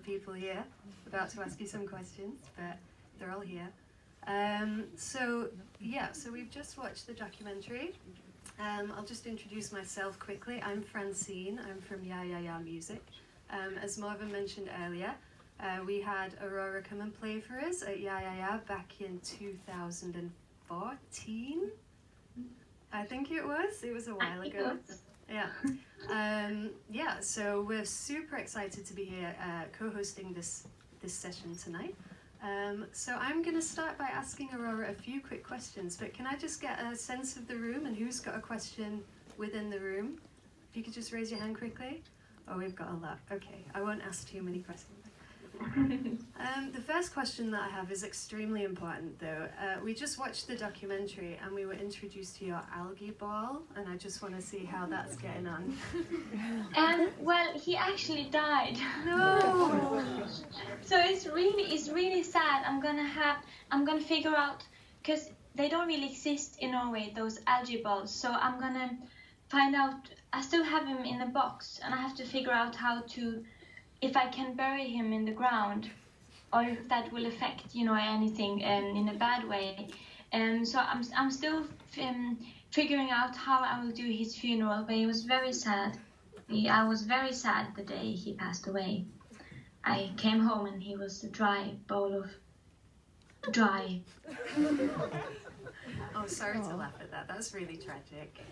people here about to ask you some questions, but they're all here. So we've just watched the documentary. I'll just introduce myself quickly. I'm Francine. I'm from Yeah Yeah Yeah Music. As Marvin mentioned earlier, we had Aurora come and play for us at Yeah Yeah Yeah back in 2014. I think it was. It was a while ago. Yeah. So we're super excited to be here co-hosting this session tonight. So I'm going to start by asking Aurora a few quick questions, but can I just get a sense of the room and who's got a question within the room? If you could just raise your hand quickly. Oh, we've got a lot. Okay, I won't ask too many questions. The first question that I have is extremely important though. We just watched the documentary and we were introduced to your algae ball, and I just want to see how that's getting on. Well, he actually died. No! So it's really sad. I'm gonna figure out, because they don't really exist in Norway, those algae balls. So I'm gonna find out. I still have him in a box, and I have to figure out if I can bury him in the ground, or if that will affect, anything in a bad way. So I'm still figuring out how I will do his funeral. But he was very sad. I was very sad the day he passed away. I came home and he was a dry bowl of dry. Oh, sorry to laugh at that. That's really tragic.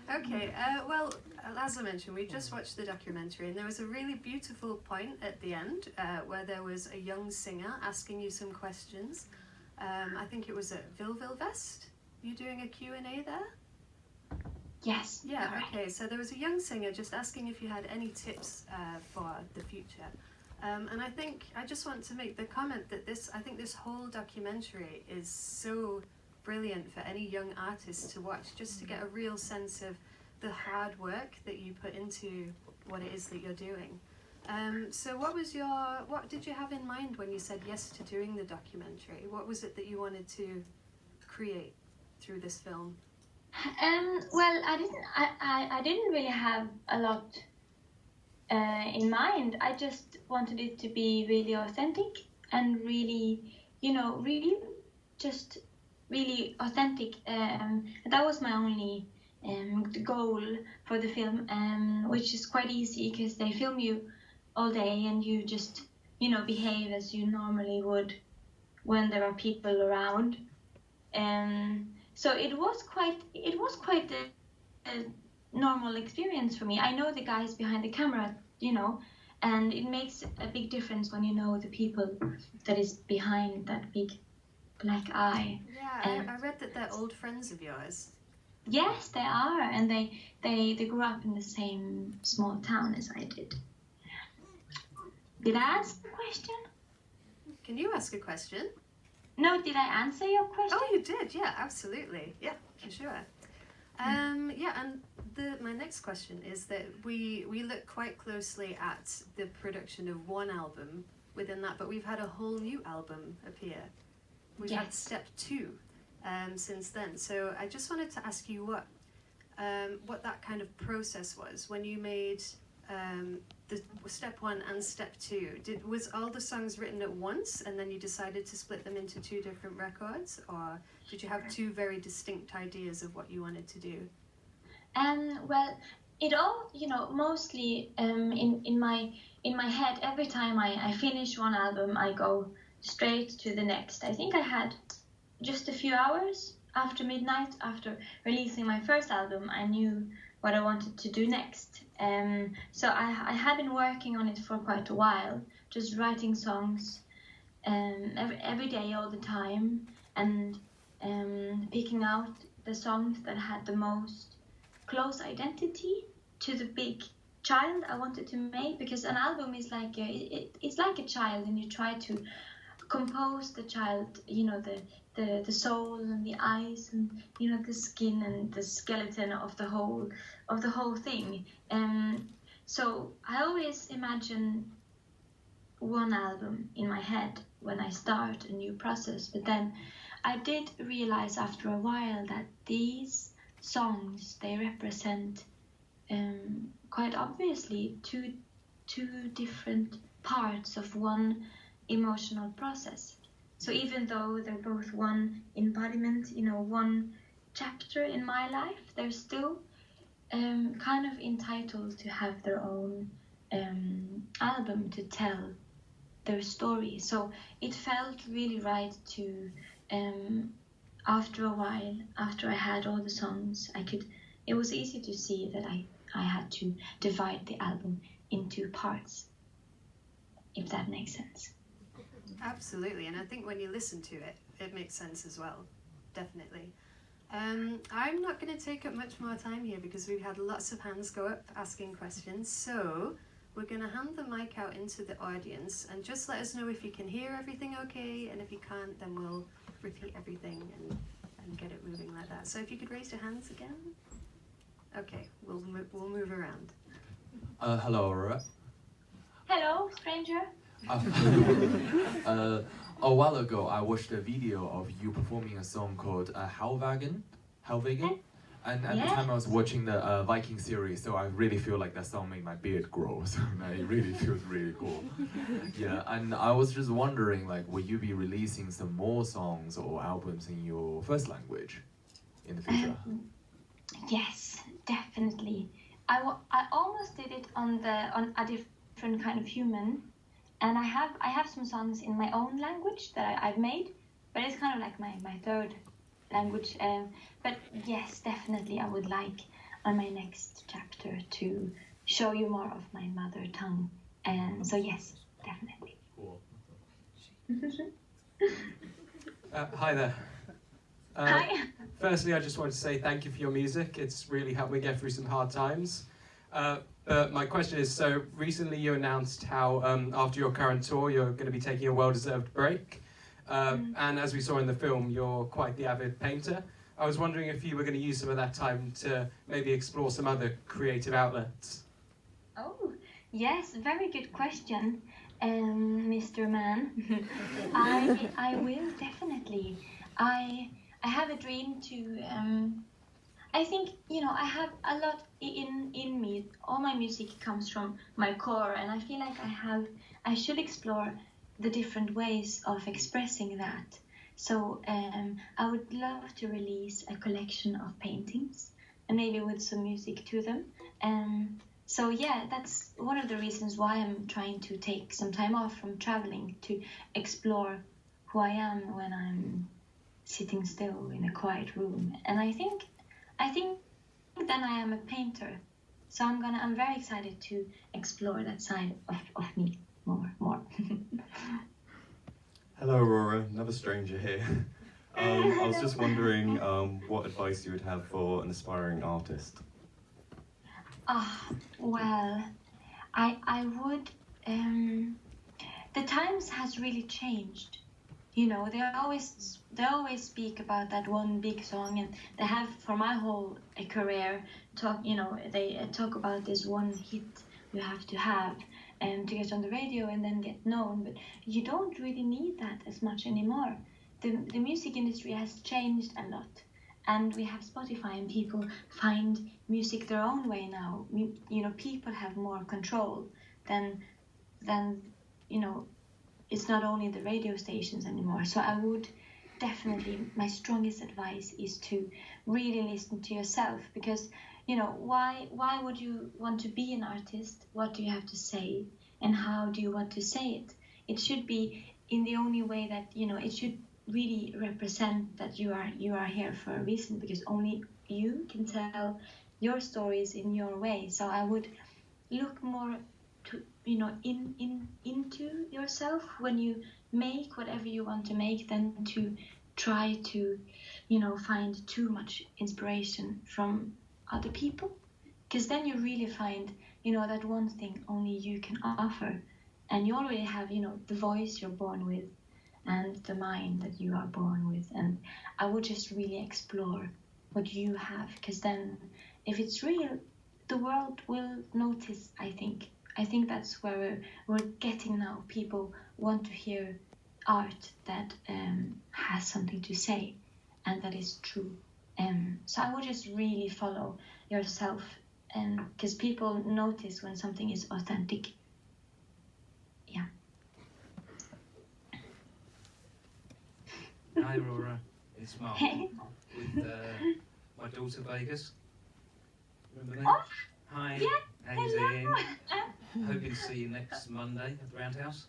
Okay, well, as I mentioned, we just watched the documentary, and there was a really beautiful point at the end where there was a young singer asking you some questions. I think it was at Vest. You doing a Q&A there? Yes. Yeah, correct. okay, so there was a young singer just asking if you had any tips for the future. And I just want to make the comment that I think this whole documentary is so brilliant for any young artist to watch, just to get a real sense of the hard work that you put into what it is that you're doing. So what did you have in mind when you said yes to doing the documentary? What was it that you wanted to create through this film? Well, I didn't really have a lot in mind. I just wanted it to be really authentic and really, really authentic. That was my only goal for the film, which is quite easy because they film you all day and you just, behave as you normally would when there are people around. So it was quite a normal experience for me. I know the guys behind the camera, and it makes a big difference when you know the people that is behind that big black eye. Yeah, I read that they're old friends of yours. Yes, they are, and they grew up in the same small town as I did. Did I ask a question? Can you ask a question? No, did I answer your question? Oh, you did, yeah, absolutely. Yeah, for sure. And my next question is that we look quite closely at the production of one album within that, but we've had a whole new album appear. We've had step 2 since then. So I just wanted to ask you what that kind of process was when you made the step 1 and step 2. Was all the songs written at once and then you decided to split them into 2 different records, or did you have 2 very distinct ideas of what you wanted to do? Well, it all, mostly in my head. Every time I finish one album, I go straight to the next. I think I had just a few hours after midnight, after releasing my first album, I knew what I wanted to do next. So I had been working on it for quite a while, just writing songs every day, all the time, and picking out the songs that had the most close identity to the big child I wanted to make, because an album is like it's like a child, and you try to compose the child, the soul and the eyes and the skin and the skeleton of the whole thing. So I always imagine one album in my head when I start a new process, but then I did realize after a while that these songs, they represent quite obviously two two different parts of one emotional process. So even though they're both one embodiment, one chapter in my life, they're still kind of entitled to have their own album to tell their story. So it felt really right to, after a while, after I had all the songs, it was easy to see that I had to divide the album into parts, if that makes sense. Absolutely, and I think when you listen to it, it makes sense as well, definitely. I'm not going to take up much more time here because we've had lots of hands go up asking questions, so we're going to hand the mic out into the audience and just let us know if you can hear everything okay, and if you can't, then we'll repeat everything and get it moving like that. So if you could raise your hands again. Okay, we'll move around. Hello, Aurora. Hello, stranger. A while ago, I watched a video of you performing a song called Helwagen, and at the time I was watching the Viking series, so I really feel like that song made my beard grow, so it really feels really cool. Yeah, and I was just wondering, like, will you be releasing some more songs or albums in your first language in the future? Yes, definitely. I almost did it on a different kind of human. And I have some songs in my own language that I've made, but it's kind of like my third language. But yes, definitely I would like on my next chapter to show you more of my mother tongue. And so yes, definitely. Cool. Hi there. Hi. Firstly, I just wanted to say thank you for your music. It's really helped me get through some hard times. My question is, so recently you announced how after your current tour you're going to be taking a well-deserved break. And as we saw in the film, you're quite the avid painter. I was wondering if you were going to use some of that time to maybe explore some other creative outlets. Oh, yes, very good question, Mr. Man. I will definitely. I have a dream to. I think I have a lot in me. All my music comes from my core, and I feel like I should explore the different ways of expressing that. So I would love to release a collection of paintings, and maybe with some music to them. So yeah, that's one of the reasons why I'm trying to take some time off from traveling to explore who I am when I'm sitting still in a quiet room. And I think then I am a painter. So I'm very excited to explore that side of me more. Hello, Aurora, another stranger here. I was just wondering what advice you would have for an aspiring artist. Well, I would. The times has really changed. They always speak about that one big song, and they have for my whole career they talk about this one hit you have to have to get on the radio and then get known, but you don't really need that as much anymore. The music industry has changed a lot, and we have Spotify, and people find music their own way now. People have more control than it's not only the radio stations anymore. So I would definitely, my strongest advice is to really listen to yourself, because why would you want to be an artist? What do you have to say, and how do you want to say it? It should be in the only way that it should really represent that you are here for a reason, because only you can tell your stories in your way. So I would look more to into yourself when you make whatever you want to make, than to try to find too much inspiration from other people, because then you really find that one thing only you can offer, and you already have the voice you're born with and the mind that you are born with. And I would just really explore what you have, because then if it's real, the world will notice. I think that's where we're getting now. People want to hear art that has something to say and that is true. So I would just really follow yourself, because people notice when something is authentic Hi Aurora, it's Mark with my daughter Vegas. Remember me? Oh, Hi, yeah, how you hello. doing? Hoping to see you next Monday at the Roundhouse.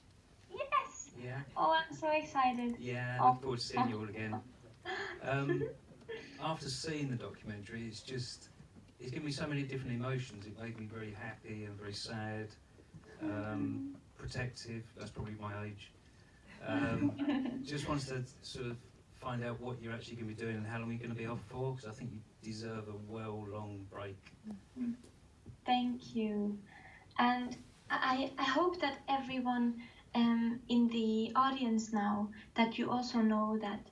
Yes. Yeah, Oh, I'm so excited. yeah, Oh. look forward to seeing you all again. After seeing the documentary, it's given me so many different emotions. It made me very happy and very sad, protective, that's probably my age. Just wanted to sort of find out what you're actually going to be doing and how long you're going to be off for, because I think you deserve a long break. Thank you. And I hope that everyone in the audience now, that you also know that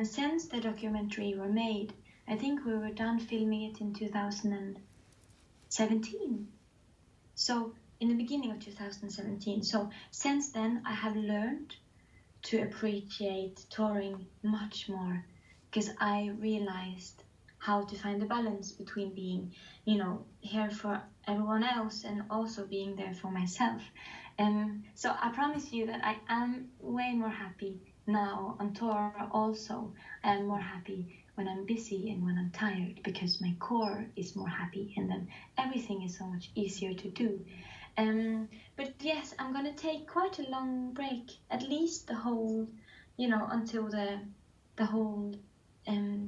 since the documentary were made, I think we were done filming it in 2017. So in the beginning of 2017. So since then I have learned to appreciate touring much more, because I realized how to find the balance between being, here for everyone else and also being there for myself. So I promise you that I am way more happy now on tour. Also, I am more happy when I'm busy and when I'm tired, because my core is more happy, and then everything is so much easier to do. But yes, I'm gonna take quite a long break, at least the whole, until the whole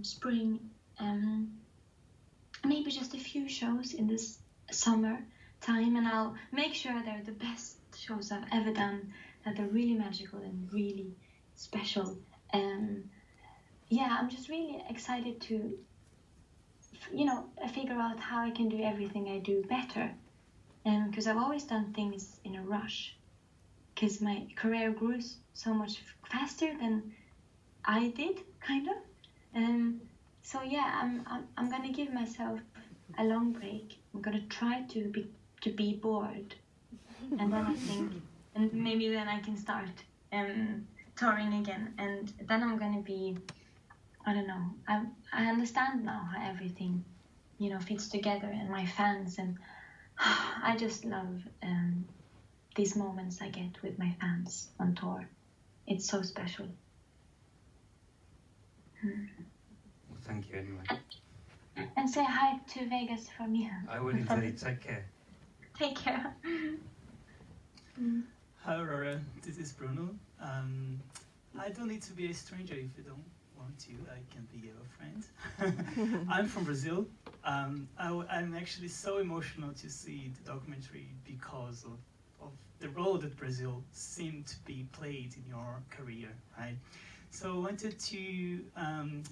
spring. Maybe just a few shows in this summer time, and I'll make sure they're the best shows I've ever done, that they're really magical and really special. Yeah, I'm just really excited to, figure out how I can do everything I do better. Because I've always done things in a rush, because my career grew so much faster than I did, kind of. So yeah, I'm gonna give myself a long break. I'm gonna try to be bored, and then I think, and maybe then I can start touring again, and then I'm gonna be, I don't know. I understand now how everything, fits together, and my fans, and I just love these moments I get with my fans on tour. It's so special. Well, thank you anyway. And say hi to Vegas for me. I will indeed. Take care. Take care. Hi Aurora, this is Bruno. I don't need to be a stranger if you don't want to. I can be your friend. I'm from Brazil. I'm actually so emotional to see the documentary because of the role that Brazil seemed to be played in your career, right? So I wanted to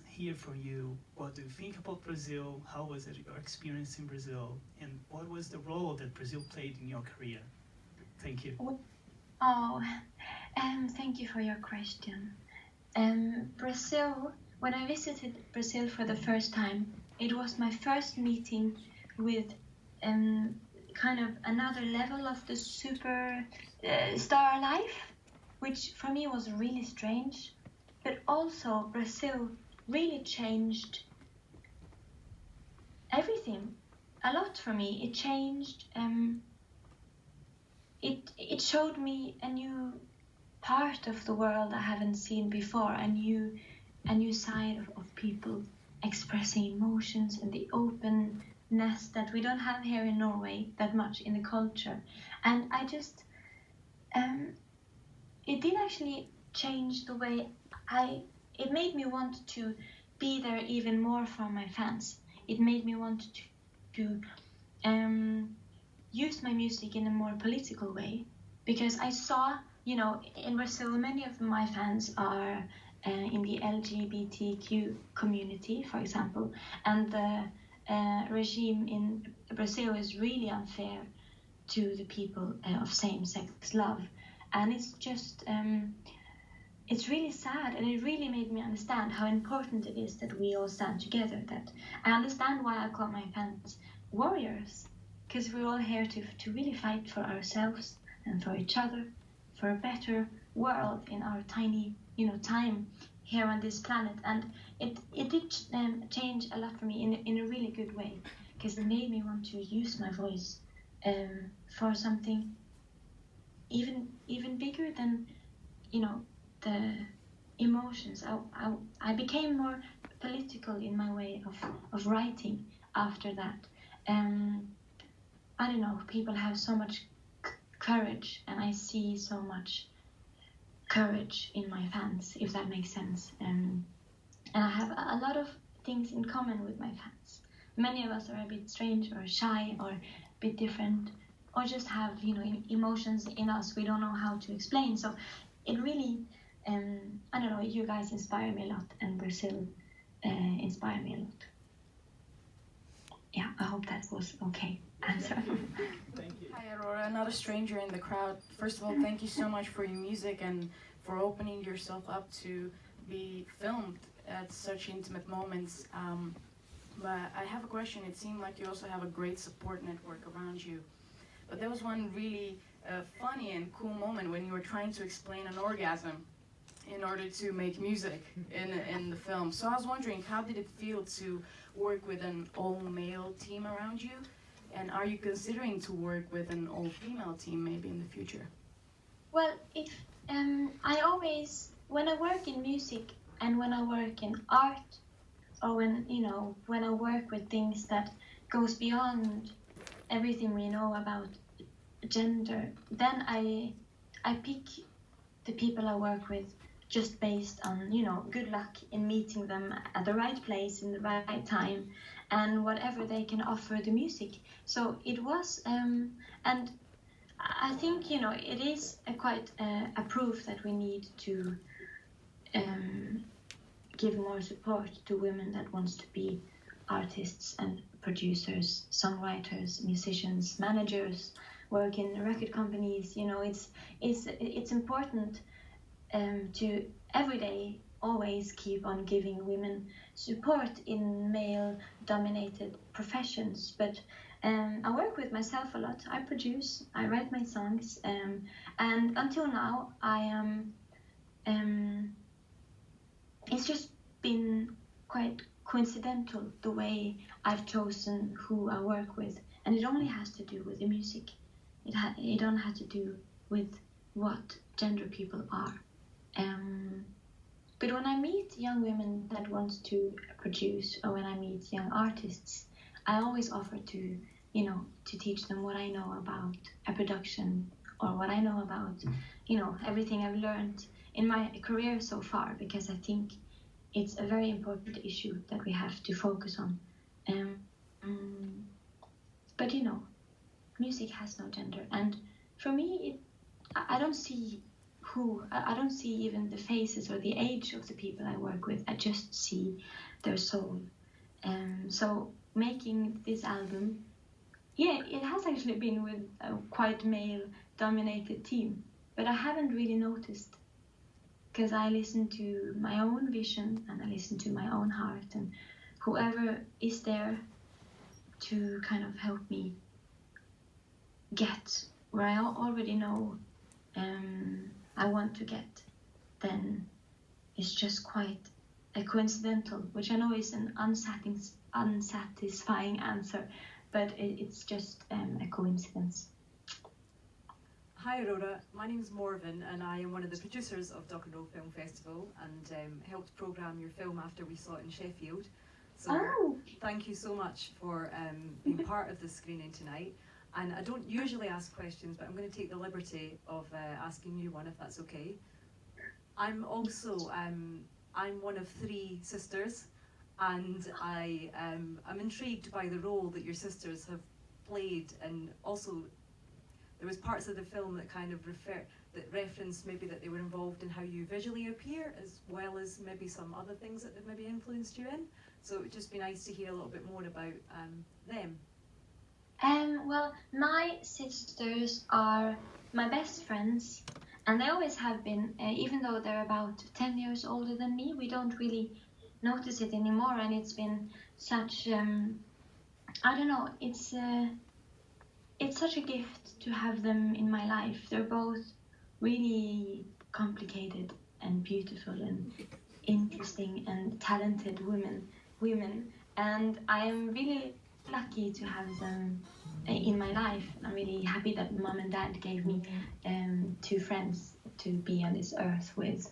hear from you, what do you think about Brazil? How was it your experience in Brazil? And what was the role that Brazil played in your career? Thank you. Oh, thank you for your question. Brazil, when I visited Brazil for the first time, it was my first meeting with kind of another level of the super star life, which for me was really strange. But also Brazil really changed everything a lot for me. It changed, it showed me a new part of the world I haven't seen before, a new side of people expressing emotions and the openness that we don't have here in Norway that much in the culture. And I just, it did actually change the way it made me want to be there even more for my fans. It made me want to use my music in a more political way, because I saw, in Brazil, many of my fans are in the LGBTQ community, for example, and the regime in Brazil is really unfair to the people of same-sex love, and it's just it's really sad, and it really made me understand how important it is that we all stand together. That I understand why I call my fans warriors, because we're all here to really fight for ourselves and for each other, for a better world in our tiny, time here on this planet. And it did change a lot for me in a really good way, because it made me want to use my voice for something even bigger than, emotions. I became more political in my way of writing after that. I don't know, people have so much courage, and I see so much courage in my fans, if that makes sense. And I have a lot of things in common with my fans. Many of us are a bit strange or shy or a bit different, or just have, emotions in us we don't know how to explain. So it really, I don't know, you guys inspire me a lot, and Brazil inspire me a lot. Yeah, I hope that was okay answer. Thank you. Hi Aurora, not a stranger in the crowd. First of all, thank you so much for your music and for opening yourself up to be filmed at such intimate moments. But I have a question. It seemed like you also have a great support network around you. But there was one really funny and cool moment when you were trying to explain an orgasm in order to make music in the film. So I was wondering, how did it feel to work with an all-male team around you? And are you considering to work with an all-female team maybe in the future? Well, if I always, when I work in music and when I work in art, or when I work with things that goes beyond everything we know about gender, then I pick the people I work with just based on, good luck in meeting them at the right place in the right time, and whatever they can offer the music. So it was, and I think, it is quite a proof that we need to give more support to women that wants to be artists and producers, songwriters, musicians, managers, work in record companies. It's important to every day always keep on giving women support in male-dominated professions. But I work with myself a lot. I produce, I write my songs, and until now I am. It's just been quite coincidental the way I've chosen who I work with, and it only has to do with the music. It don't have to do with what gender people are. But when I meet young women that want to produce, or when I meet young artists, I always offer to teach them what I know about a production, or what I know about, everything I've learned in my career so far, because I think it's a very important issue that we have to focus on. But music has no gender, and for me, I don't see I don't see even the faces or the age of the people I work with. I just see their soul. So making this album, it has actually been with a quite male-dominated team, but I haven't really noticed, because I listen to my own vision and I listen to my own heart, and whoever is there to kind of help me get where I already know I want to get, then it's just quite a coincidental, which I know is an unsatisfying answer, but it's just a coincidence. Hi Aurora, my name is Morven and I am one of the producers of Duck and Roll Film Festival, and helped programme your film after we saw it in Sheffield. So thank you so much for being part of the screening tonight. And I don't usually ask questions, but I'm going to take the liberty of asking you one, if that's okay. I'm also, I'm one of 3 sisters, and I'm intrigued by the role that your sisters have played, and also there was parts of the film that kind of referenced maybe that they were involved in how you visually appear, as well as maybe some other things that have maybe influenced you in. So it would just be nice to hear a little bit more about them. Well, my sisters are my best friends, and they always have been, even though they're about 10 years older than me. We don't really notice it anymore, and it's been such, I don't know, it's such a gift to have them in my life. They're both really complicated and beautiful and interesting and talented women, and I am really lucky to have them in my life. I'm really happy that Mom and Dad gave me 2 friends to be on this earth with,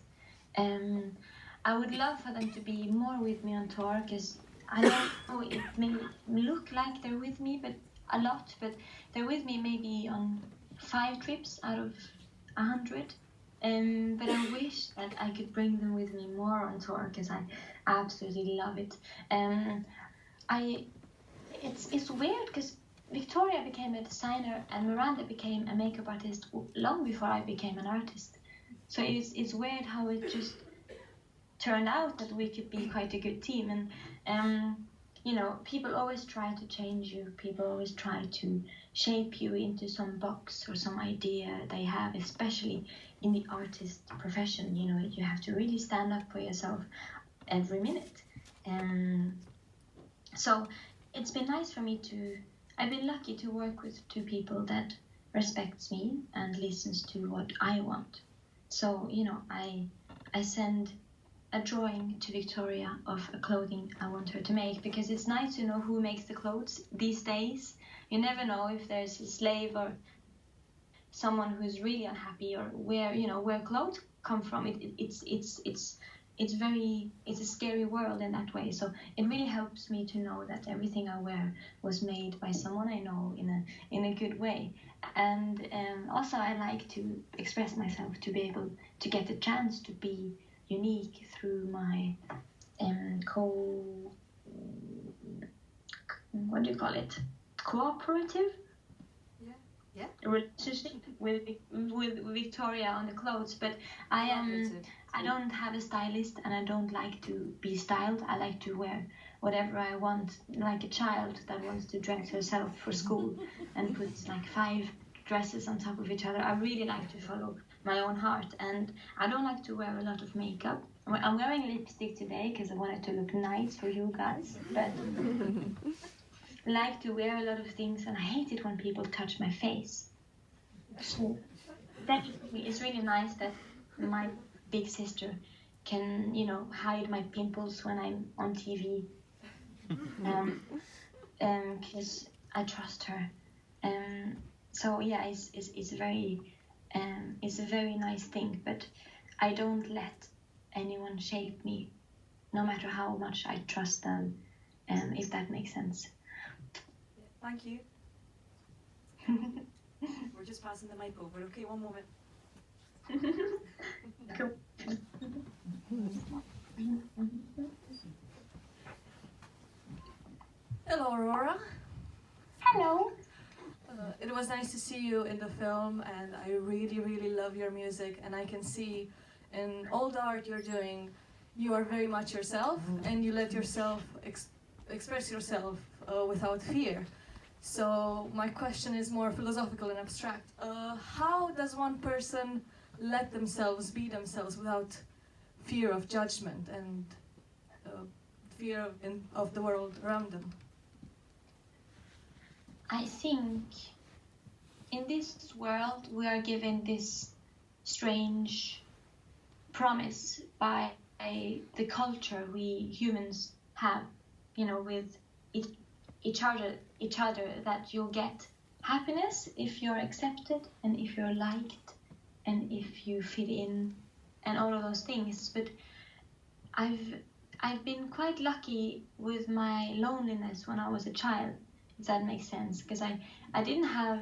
I would love for them to be more with me on tour, because I know it may look like they're with me, but a lot, but they're with me maybe on 5 trips out of 100. But I wish that I could bring them with me more on tour, because I absolutely love it. It's weird because Victoria became a designer and Miranda became a makeup artist long before I became an artist. So it's weird how it just turned out that we could be quite a good team. And you know, people always try to change you. People always try to shape you into some box or some idea they have, especially in the artist profession. You know, you have to really stand up for yourself every minute. So it's been nice for me to, I've been lucky to work with 2 people that respects me and listens to what I want. So, you know, I send a drawing to Victoria of a clothing I want her to make, because it's nice to know who makes the clothes these days. You never know if there's a slave or someone who's really unhappy, or where clothes come from. It's a scary world in that way. So it really helps me to know that everything I wear was made by someone I know in a good way. And also I like to express myself, to be able to get the chance to be unique through my cooperative relationship with Victoria on the clothes. But I don't have a stylist, and I don't like to be styled. I like to wear whatever I want, like a child that wants to dress herself for school and puts like 5 dresses on top of each other. I really like to follow my own heart, and I don't like to wear a lot of makeup. I'm wearing lipstick today because I wanted to look nice for you guys, but I like to wear a lot of things, and I hate it when people touch my face. So that it's really nice that my big sister can, hide my pimples when I'm on TV, because I trust her. So yeah, it's a very nice thing, but I don't let anyone shape me, no matter how much I trust them, if that makes sense. Thank you. We're just passing the mic over. Okay, one moment. Cool. Hello, Aurora. Hello. It was nice to see you in the film, and I really, really love your music. And I can see in all the art you're doing, you are very much yourself, and you let yourself express yourself without fear. So my question is more philosophical and abstract. How does one person let themselves be themselves without fear of judgment and fear of the world around them? I think in this world we are given this strange promise by the culture we humans have, with each other, that you'll get happiness if you're accepted and if you're liked and if you fit in and all of those things. But I've been quite lucky with my loneliness when I was a child, if that makes sense, because I didn't have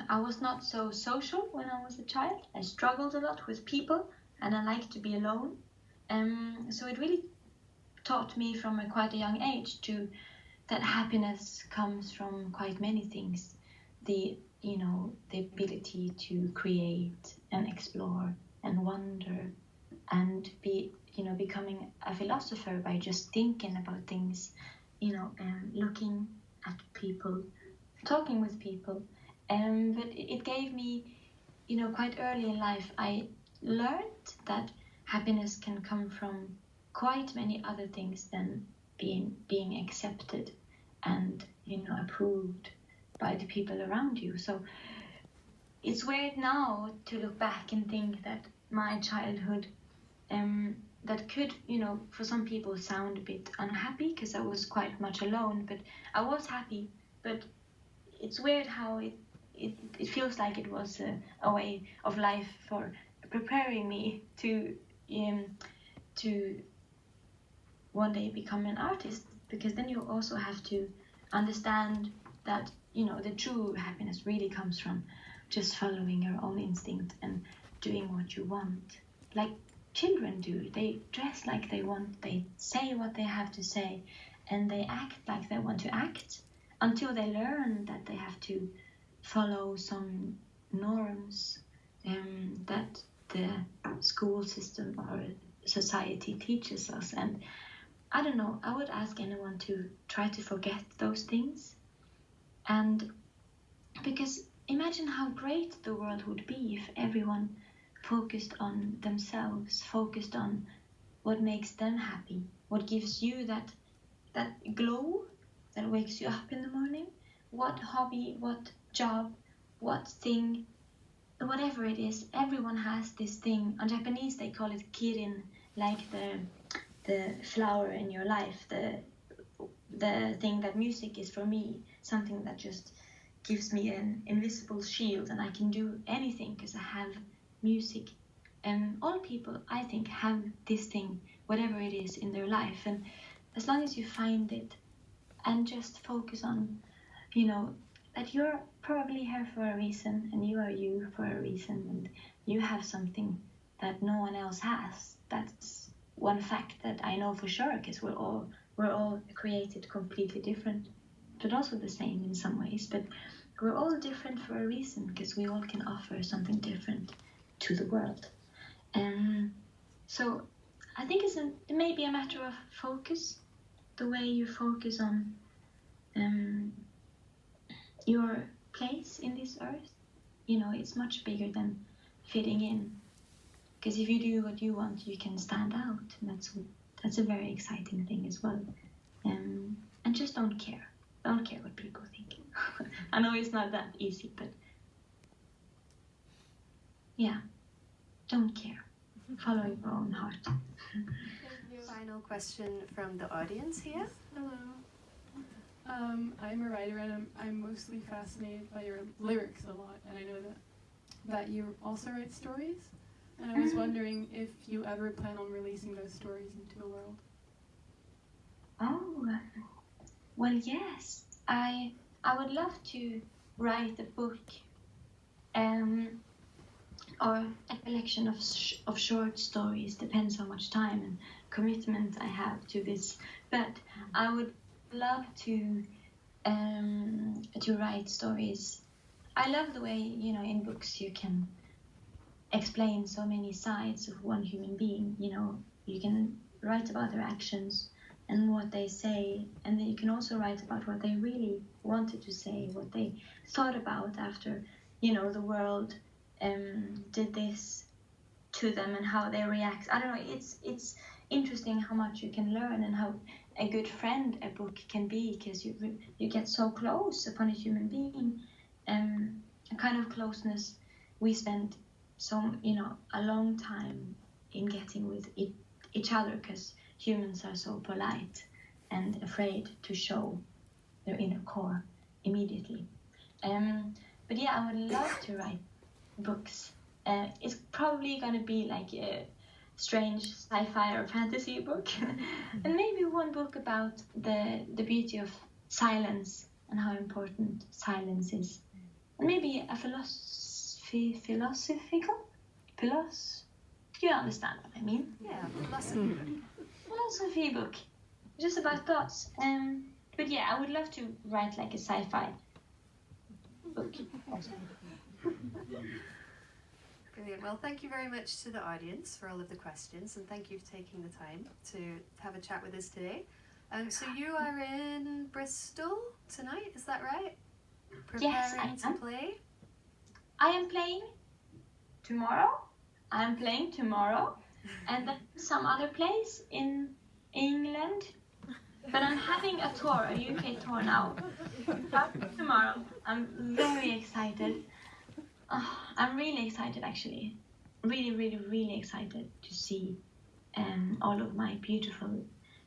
I was not so social when I was a child. I struggled a lot with people, and I liked to be alone. So it really taught me from quite a young age that happiness comes from quite many things. The ability to create and explore and wonder and becoming a philosopher by just thinking about things, looking at people, talking with people. But it gave me, quite early in life, I learned that happiness can come from quite many other things than being accepted and approved by the people around you. So it's weird now to look back and think that my childhood, that could, for some people sound a bit unhappy, because I was quite much alone, but I was happy. But it's weird how it feels like it was a way of life for preparing me to one day become an artist, because then you also have to understand that, you know, the true happiness really comes from just following your own instinct and doing what you want, like children do. They dress like they want, they say what they have to say, and they act like they want to act, until they learn that they have to follow some norms that the school system or society teaches us. And I don't know, I would ask anyone to try to forget those things. And because imagine how great the world would be if everyone focused on themselves, focused on what makes them happy, what gives you that glow that wakes you up in the morning, what hobby, what job, what thing, whatever it is. Everyone has this thing. On Japanese they call it kirin, like the flower in your life, the thing that music is for me, something that just gives me an invisible shield, and I can do anything because I have music. And all people, I think, have this thing, whatever it is in their life. And as long as you find it and just focus on, you know, that you're probably here for a reason, and you are you for a reason, and you have something that no one else has. That's one fact that I know for sure, because we're all created completely different, but also the same in some ways. But we're all different for a reason, because we all can offer something different to the world. So I think it may be a matter of focus, the way you focus on your place in this earth. You know, it's much bigger than fitting in, because if you do what you want, you can stand out, and that's a very exciting thing as well. And just don't care what people think. I know it's not that easy, but yeah, don't care. Follow your own heart. Final question from the audience here. Hello. I'm a writer, and I'm mostly fascinated by your lyrics a lot, and I know that you also write stories, and I was wondering if you ever plan on releasing those stories into the world. Oh, well, yes. I would love to write a book, or a collection of short stories. Depends how much time and commitment I have to this. But I would love to write stories. I love the way, you know, in books you can explain so many sides of one human being. You know, you can write about their actions and what they say, and then you can also write about what they really wanted to say, what they thought about after, you know, the world did this to them and how they react. I don't know, it's interesting how much you can learn, and how a good friend a book can be, because you get so close upon a human being, a kind of closeness we spend a long time in getting with each other, because humans are so polite and afraid to show their inner core immediately. But yeah, I would love to write books. It's probably going to be like a strange sci-fi or fantasy book, and maybe one book about the beauty of silence and how important silence is, and maybe a philosophical. You understand what I mean? Yeah, Philosophy book, just about thoughts. But yeah, I would love to write like a sci-fi book. Brilliant. Well, thank you very much to the audience for all of the questions, and thank you for taking the time to have a chat with us today. So you are in Bristol tonight, is that right? Yes, I Preparing am. to play? I am playing tomorrow. And then some other place in England. But I'm having a tour, a UK tour now. Tomorrow. I'm very excited. I'm really excited, actually. Really, really, really excited to see all of my beautiful,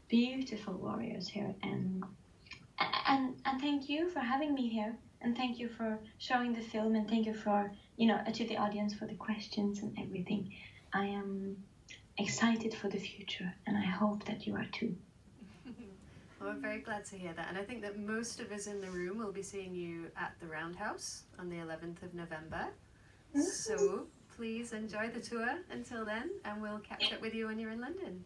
beautiful warriors here. And thank you for having me here and thank you for showing the film, and thank you for, you know, to the audience for the questions and everything. I am excited for the future, and I hope that you are too. Well, we're very glad to hear that, and I think that most of us in the room will be seeing you at the Roundhouse on the 11th of November. So please enjoy the tour until then, and we'll catch up with you when you're in London.